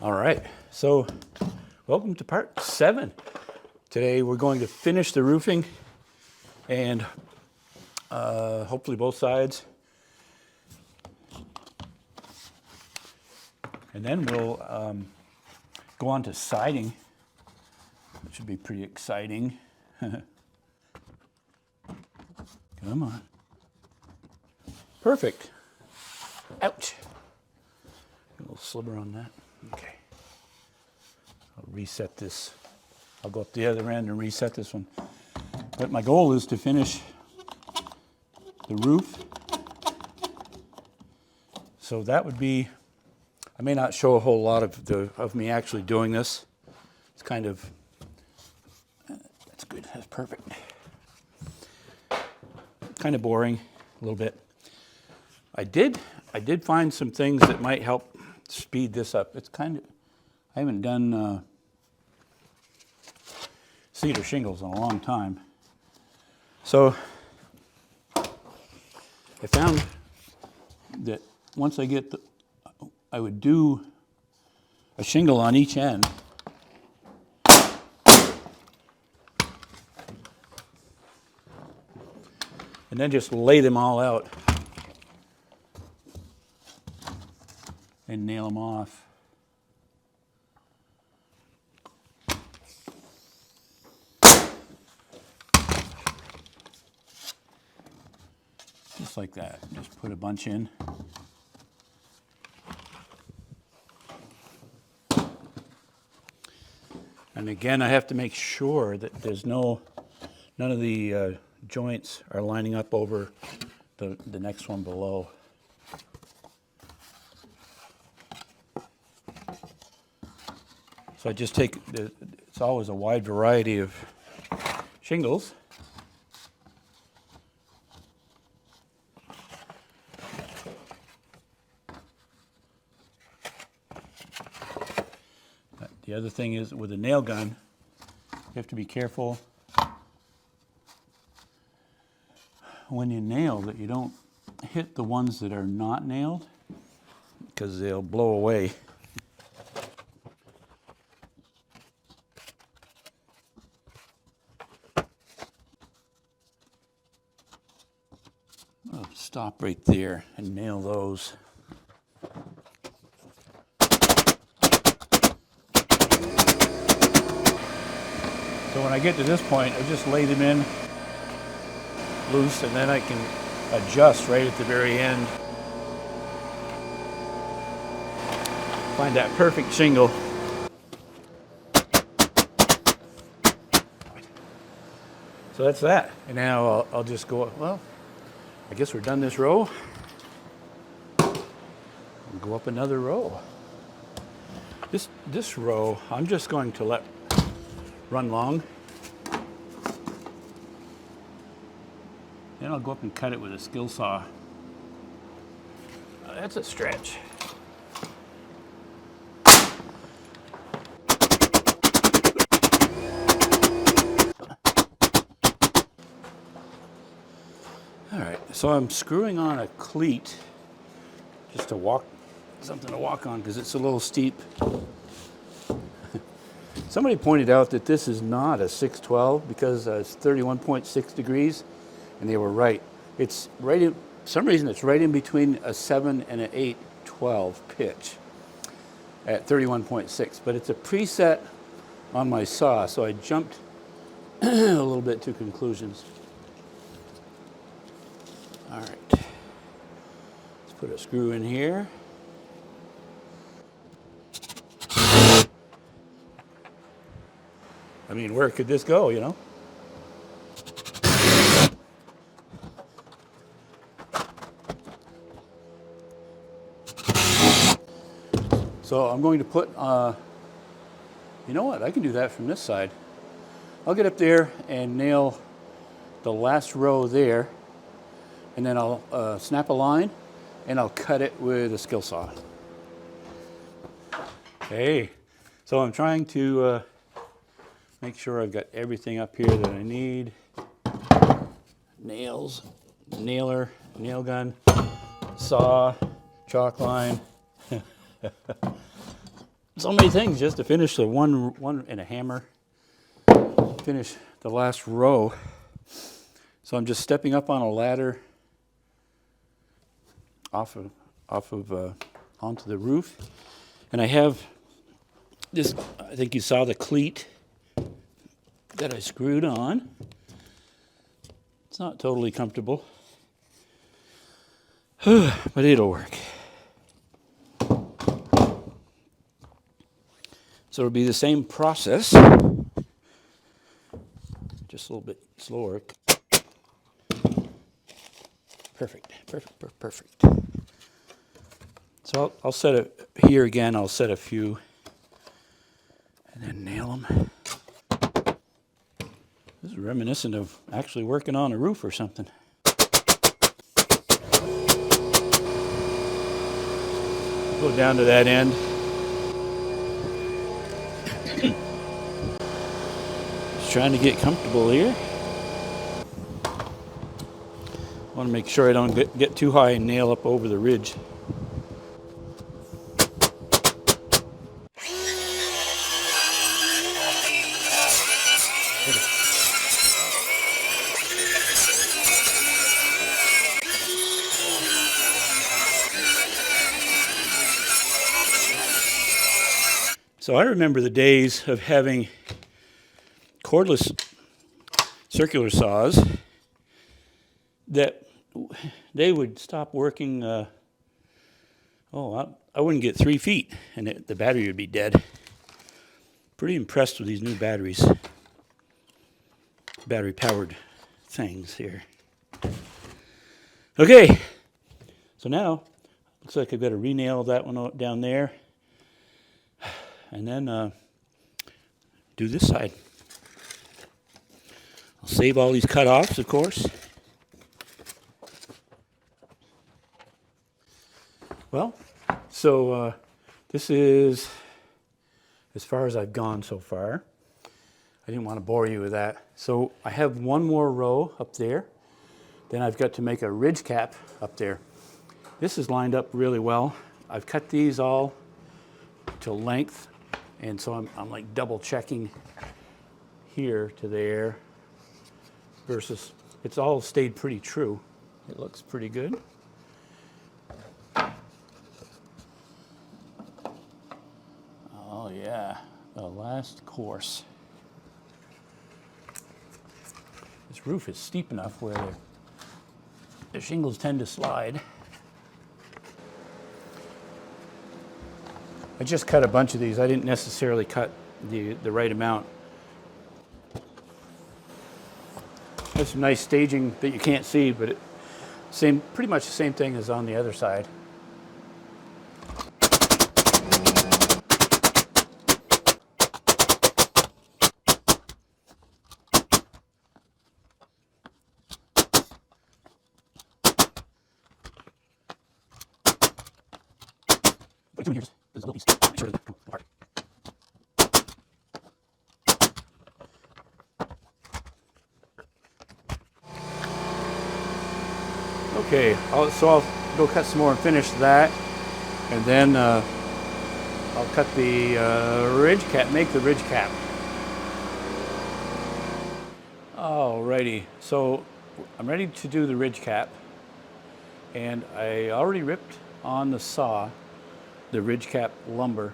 All right, so welcome to part 7. Today we're going to finish the roofing and hopefully both sides. And then we'll go on to siding, which should be pretty exciting. Come on. Perfect. Ouch. A little sliver on that. Okay. I'll reset this. I'll go up the other end and reset this one. But my goal is to finish the roof. So that would be, I may not show a whole lot of me actually doing this. It's kind of, that's good, that's perfect. Kind of boring, a little bit. I did find some things that might help speed this up. It's kind of, I haven't done cedar shingles in a long time. So I found that once I get I would do a shingle on each end. And then just lay them all out and nail them off. Just like that. Just put a bunch in. And again, I have to make sure that there's none of the joints are lining up over the next one below. So I just take, it's always a wide variety of shingles. The other thing is with a nail gun, you have to be careful when you nail that you don't hit the ones that are not nailed because they'll blow away. I'll stop right there and nail those. So when I get to this point, I just lay them in loose, and then I can adjust right at the very end. Find that perfect shingle. So that's that. And now I'll just go, well, I guess we're done this row. I'll go up another row. This row, I'm just going to let run long. Then I'll go up and cut it with a skill saw. That's a stretch. All right, so I'm screwing on a cleat just to walk, something to walk on because it's a little steep. Somebody pointed out that this is not a 612 because it's 31.6 degrees, and they were right. It's right in, for some reason it's right in between a 7 and an 8/12 pitch at 31.6, but it's a preset on my saw, so I jumped a little bit to conclusions. All right, let's put a screw in here. I mean, where could this go, you know? So I'm going to put, you know what, I can do that from this side. I'll get up there and nail the last row there, and then I'll snap a line, and I'll cut it with a skill saw. Okay, so I'm trying to make sure I've got everything up here that I need. Nails, nailer, nail gun, saw, chalk line. So many things just to finish the one and a hammer, finish the last row. So I'm just stepping up on a ladder onto the roof, and I have this. I think you saw the cleat that I screwed on. It's not totally comfortable, but it'll work. So it'll be the same process, just a little bit slower. Perfect. So I'll set it here again. I'll set a few and then nail them. This is reminiscent of actually working on a roof or something. Go down to that end. Just trying to get comfortable here. I want to make sure I don't get too high and nail up over the ridge. So I remember the days of having cordless circular saws that they would stop working. I wouldn't get 3 feet and the battery would be dead. Pretty impressed with these new batteries. Battery powered things here. Okay, so now looks like I've got to re-nail that one down there. And then do this side. I'll save all these cut-offs, of course. Well, so this is as far as I've gone so far. I didn't want to bore you with that. So I have one more row up there. Then I've got to make a ridge cap up there. This is lined up really well. I've cut these all to length. And so I'm like double checking here to there versus it's all stayed pretty true. It looks pretty good. Oh yeah, the last course. This roof is steep enough where the shingles tend to slide. I just cut a bunch of these. I didn't necessarily cut the right amount. There's some nice staging that you can't see, but pretty much the same thing as on the other side. What are you doing here? There's a little piece. Make sure it doesn't come apart. Okay, so I'll go cut some more and finish that, and then I'll cut the ridge cap, make the ridge cap. Alrighty, so I'm ready to do the ridge cap, and I already ripped on the saw the ridge cap lumber,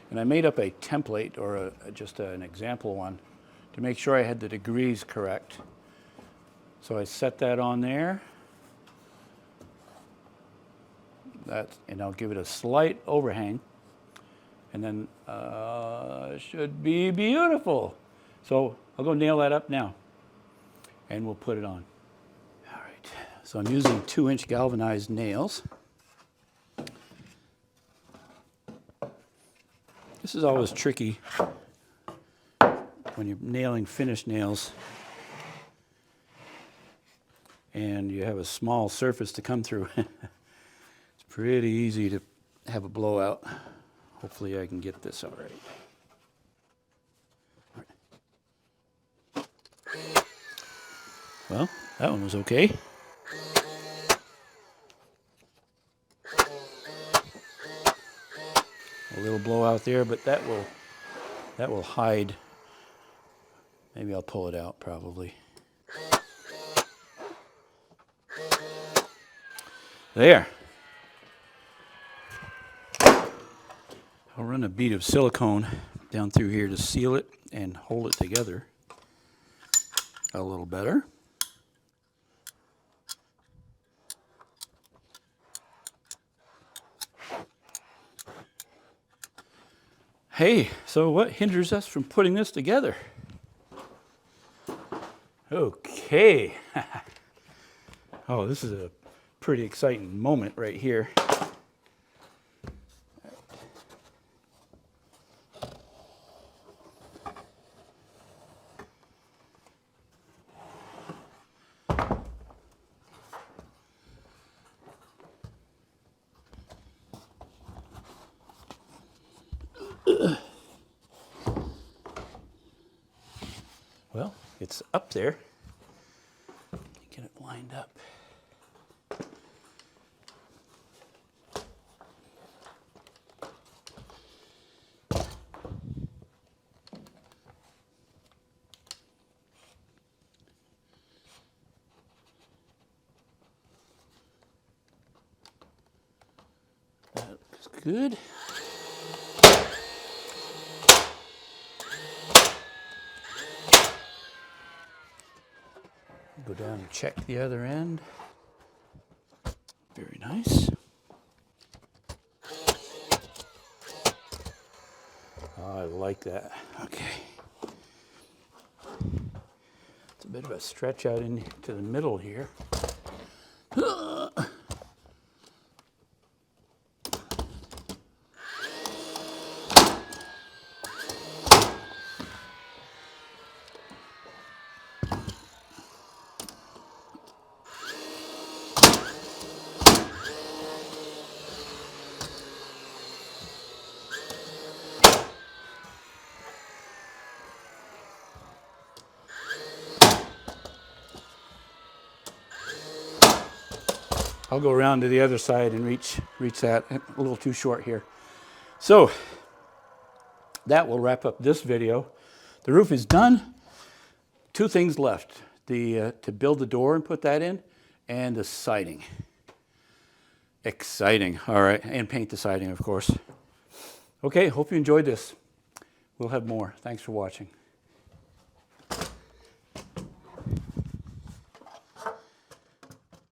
and I made up a template or just an example one to make sure I had the degrees correct. So I set that on there. And I'll give it a slight overhang, and then it should be beautiful. So I'll go nail that up now, and we'll put it on. All right, so I'm using 2-inch galvanized nails. This is always tricky when you're nailing finished nails and you have a small surface to come through. Pretty easy to have a blowout. Hopefully I can get this all right. Well, that one was okay. A little blowout there, but that will hide. Maybe I'll pull it out probably. There. I'll run a bead of silicone down through here to seal it and hold it together a little better. Hey, so what hinders us from putting this together? Okay. Oh, this is a pretty exciting moment right here. Well, it's up there. Get it lined up. That looks good. Go down and check the other end. Very nice. Oh, I like that. Okay. It's a bit of a stretch out into the middle here. I'll go around to the other side and reach that. A little too short here. So that will wrap up this video. The roof is done. Two things left: to build the door and put that in, and the siding. Exciting. All right, and paint the siding, of course. Okay, hope you enjoyed this. We'll have more. Thanks for watching.